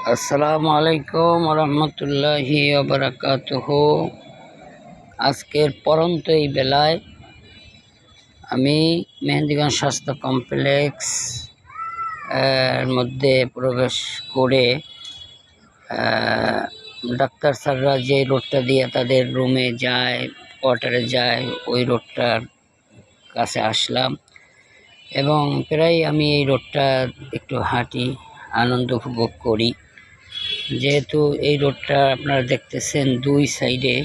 আসসালামু আলাইকুম রহমতুল্লাহি বারাকাতুহু। আজকের পরন্ত এই বেলায় আমি মেহেন্দিগঞ্জ স্বাস্থ্য কমপ্লেক্স এর মধ্যে প্রবেশ করে ডাক্তার স্যাররা যে রোডটা দিয়ে তাদের রুমে যায়, কোয়ার্টারে যায়, ওই রোডটার কাছে আসলাম এবং প্রায় আমি এই রোডটা একটু হাঁটি, আনন্দ উপভোগ করি। যেহেতু এই রোডটা আপনারা দেখতেছেন দুই সাইডে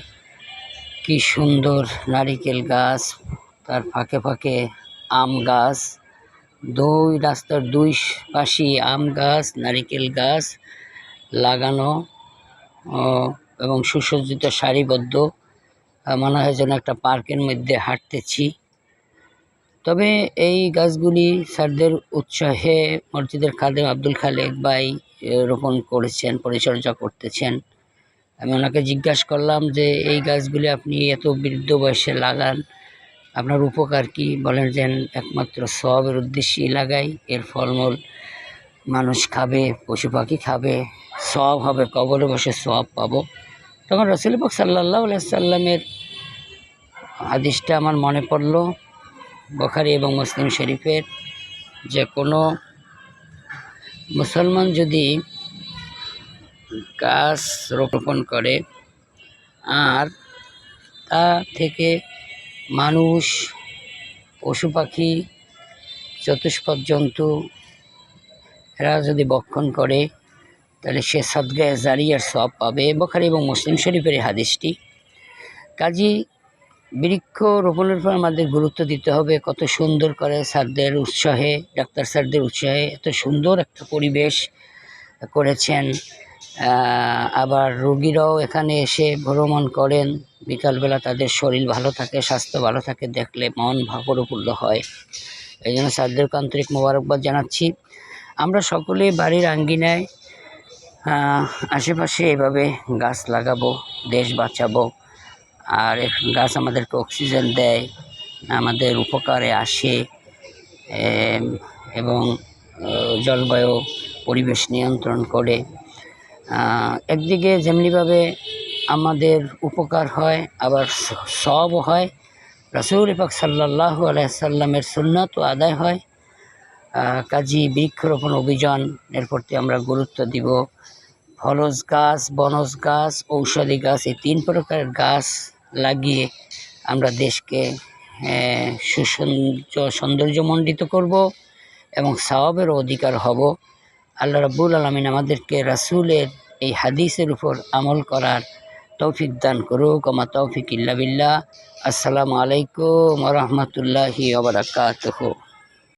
কি সুন্দর নারিকেল গাছ, তার ফাঁকে ফাঁকে আম গাছ, দুই রাস্তার দুই পাশেই আম গাছ, নারিকেল গাছ লাগানো এবং সুসজ্জিত সারিবদ্ধ। মনে হয় যেন একটা পার্কের মধ্যে হাঁটতেছি। তবে এই গাছগুলি স্যারদের উৎসাহে মসজিদের খাদেম আব্দুল খালেক ভাই রোপণ করেছেন, পরিচর্যা করতেছেন। আমি ওনাকে জিজ্ঞাসা করলাম যে এই গাছগুলি আপনি এত বৃদ্ধ বয়সে লাগান, আপনার উপকার কি? বলেন যে একমাত্র সওয়াবের উদ্দেশ্যেই লাগাই, এর ফলমূল মানুষ খাবে, পশু পাখি খাবে, সওয়াব হবে, কবরে বসে সওয়াব পাবো। তখন রাসূল পাক সাল্লাল্লাহু আলাইহি সাল্লামের হাদিসটা আমার মনে পড়লো, বুখারী এবং মুসলিম শরীফের, যে কোনো মুসলমান যদি গাছ রোপণ করে আর তা থেকে মানুষ, পশু পাখি, চতুষ্পদ জন্তু এরা যদি বক্ষণ করে তাহলে সে সাদগায়ে জারিয়ার সওয়াব পাবে। বুখারী এবং মুসলিম শরীফের হাদিসটি। কাজী বৃক্ষ রোপণের পর আমাদের গুরুত্ব দিতে হবে। কত সুন্দর করে স্যারদের উৎসাহে, ডাক্তার স্যারদের উৎসাহে এত সুন্দর একটা পরিবেশ করেছেন। আবার রোগীরাও এখানে এসে ভ্রমণ করেন, বিকালবেলা তাদের শরীর ভালো থাকে, স্বাস্থ্য ভালো থাকে, দেখলে মন প্রফুল্ল হয়। এই জন্য স্যারদেরকে আন্তরিক মোবারকবাদ জানাচ্ছি। আমরা সকলে বাড়ির আঙ্গিনায় আশেপাশে এভাবে গাছ লাগাবো, দেশ বাঁচাবো। আর গাছ আমাদেরকে অক্সিজেন দেয়, আমাদের উপকারে আসে এবং জলবায়ু পরিবেশ নিয়ন্ত্রণ করে। একদিকে যেমনিভাবে আমাদের উপকার হয়, আবার সওয়াবও হয়। রাসূল পাক সাল্লাল্লাহু আলাইহি সাল্লামের সুন্নাতও আদায় হয়। কাজী বৃক্ষরোপণ অভিযানের প্রতি আমরা গুরুত্ব দিব। ফলজ গাছ, বনজ গাছ, ঔষধি গাছ, এই তিন প্রকারের গাছ লাগিয়ে আমরা দেশকে সৌন্দর্যমণ্ডিত করব এবং সওয়াবেরও অধিকার হব। আল্লাহ রাব্বুল আলামিন আমাদেরকে রাসূলের এই হাদিসের উপর আমল করার তৌফিক দান করুক। ওমা তৌফিক ইল্লা বিল্লাহ। আসসালামু আলাইকুম ওয়া রাহমাতুল্লাহি ওয়া বারাকাতুহু।